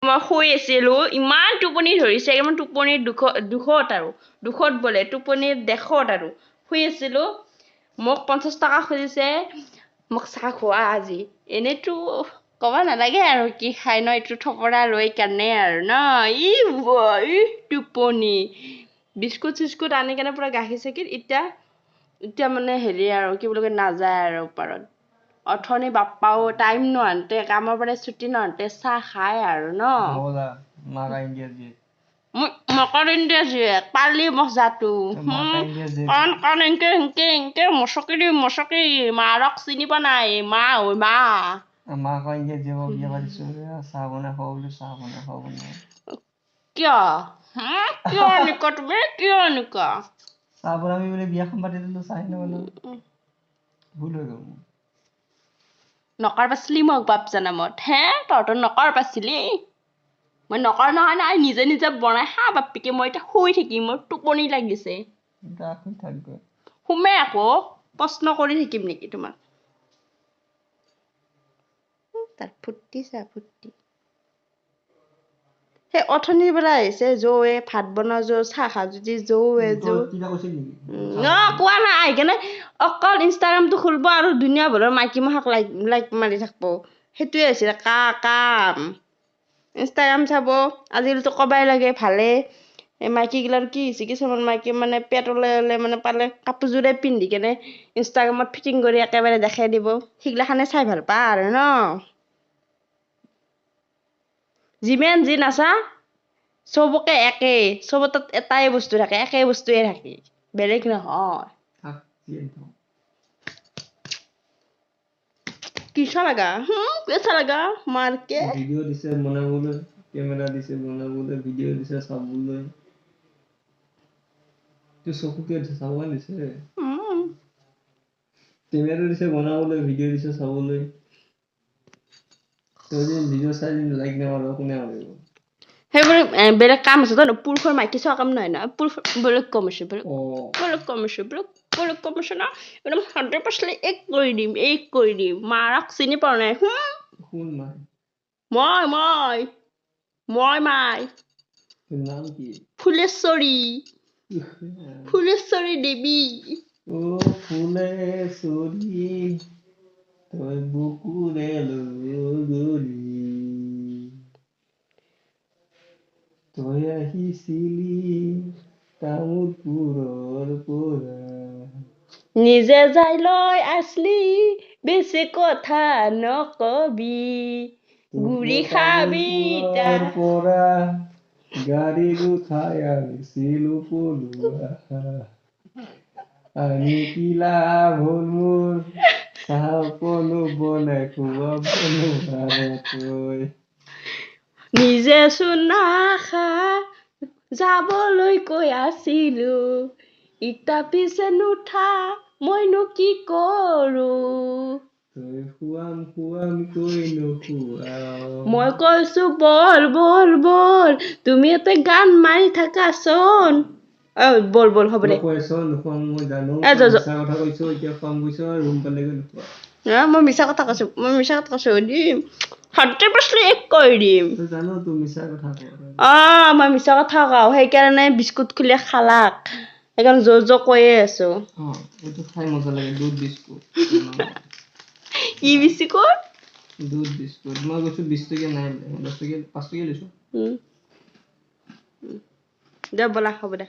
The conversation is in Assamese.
মই শুই আছিলোঁ ইমান টোপনি ধৰিছে একদম টোপনিৰ দুখত আৰু দুখত বোলে টোপনিৰ দেশত আৰু শুই আছিলোঁ মোক 50 টকা খুজিছে মোক চাহ খোৱা আজি এনেইতো ক'ব নালাগে আৰু কি খাই ন এইটো থপৰা লৈ কেনে আৰু ন ই টোপনি বিস্কুট চিস্কুট আনি কেনে পূৰা গাখীৰ চাখীৰ এতিয়া মানে হেৰি আৰু কি বুলি কয় নাযায় আৰু ওপৰত অথনি বাপ্পাও টাইম নহওঁতে কামৰ পৰা ছুটি নহওঁতে চাহ খায় আৰু ন মকৰ ইণ্ডিয়া জীয়েক পালি মজাটো কণ এনেকে মচকি মাৰক চিনি পোৱা নাই মা ঐ মা কিয় কিয় এনেকুৱা তুমি কিয় এনেকুৱা নকৰ পাছিলি মোক বাপ জনামত হে তহঁতৰ নকৰ পাছিলি মই নকৰ নহয় নাই নিজে নিজে বনাই খা বাপিকে মই এতিয়া শুই থাকিম মোৰ টোপনি লাগিছে শুমে আকৌ প্ৰশ্ন কৰি থাকিম নেকি তোমাক তাৰ ফুটি সেই অথনিৰ পৰা আহিছে জৌৱে ভাত বনোৱা জৌ চাহ খা যদি জৌৱে কোৱা নাই আহি কেনে অকল ইনষ্টাগ্ৰামটো খুলিব আৰু ধুনীয়া ভৰৰ মাইকী মাহক লাইক মাৰি থাকিব সেইটোৱে হৈছে কাম ইনষ্টাগ্ৰাম চাব আজিকালিতো ক'বাই লাগে ভালে মাইকীগিলাৰ কি হৈছে কিছুমান মাইকী মানে পেট ওলাই মানে পালে কাপোৰযোৰে পিন্ধি কেনে ইনষ্টাগ্ৰামত ফিটিং কৰি একেবাৰে দেখাই দিব সেইগিলাখানে চাই ভাল পা আৰু ন যিমান যি নাচা চবকে একেই চবৰ তাত এটাই বস্তু থাকে একেই বস্তুৱে থাকে বেলেগ নহয় কিছা লাগা কেঁচা লাগা মারকে ভিডিও দিছে বনাবলৈ ক্যামেরা দিছে বনাবলৈ ভিডিও দিছে চাবলৈ তো চকুকে চাব দিছে ক্যামেরা দিছে বনাবলৈ ভিডিও দিছে চাবলৈ তো যে ভিডিও চাই লাইক নামাৰো কোনে মাৰিব সেইবোৰ বেলেগ কাম আছে তই পুৰুষৰ মাইকী চোৱা কাম নহয় না পুৰুষ বেলেগ কাম আছে বেলেগ কাম আছে না একদম 100% এক কৰি দিম মাৰক চিনি পোৱা নাই কোন মাই মই মাই নাম কি ফুলেশ্বৰী দেৱী ও ফুলেশ্বৰী তই বুকুৰে লগৰী তই আহিছিলি তামোলপুৰৰ পৰা নিজে যাই লৈ আসলি বেছি কথা নকবি গুৰি খাবি তাৰ পৰা গাড়ী উঠাই আনিছিলো পলুৱা আমি কি লাভ হ'ল মোৰ চাহকনো বনাই খুৱাব নোৱাৰাকৈ নিজে চুনা খা যাবলৈ কৈ আছিলো ইটা পিছে নুঠা মইনো কি কৰো তই খুৱাম কৈ নুখুৱাও মই কৈছো বল তুমি এতে গান মাৰি থাকাচোন বল হ'ব দে কৈছো নুখুৱাম মই জানো মিছা কথা কৈছো এতিয়া খুৱাম কৈছো ৰুম পালেগৈ নুখুৱা মই মিছা কথা কৈছো দিম 100% এক কৰি দিম জানো তুমি মিছা কথা কোৱা মই মিছা কথা কওঁ সেইকাৰণে বিস্কুট খুলি খালাক সেইকাৰণে জোৰ কৈয়ে আছো এইটো খাই মজা লাগে দুধ বিস্কুট কি বিস্কুট দুধ বিস্কুট মই কৈছো 20 টকীয়া নাই 10 টকীয়া 5 টকীয়া লৈছো দে বলা হ'ব দে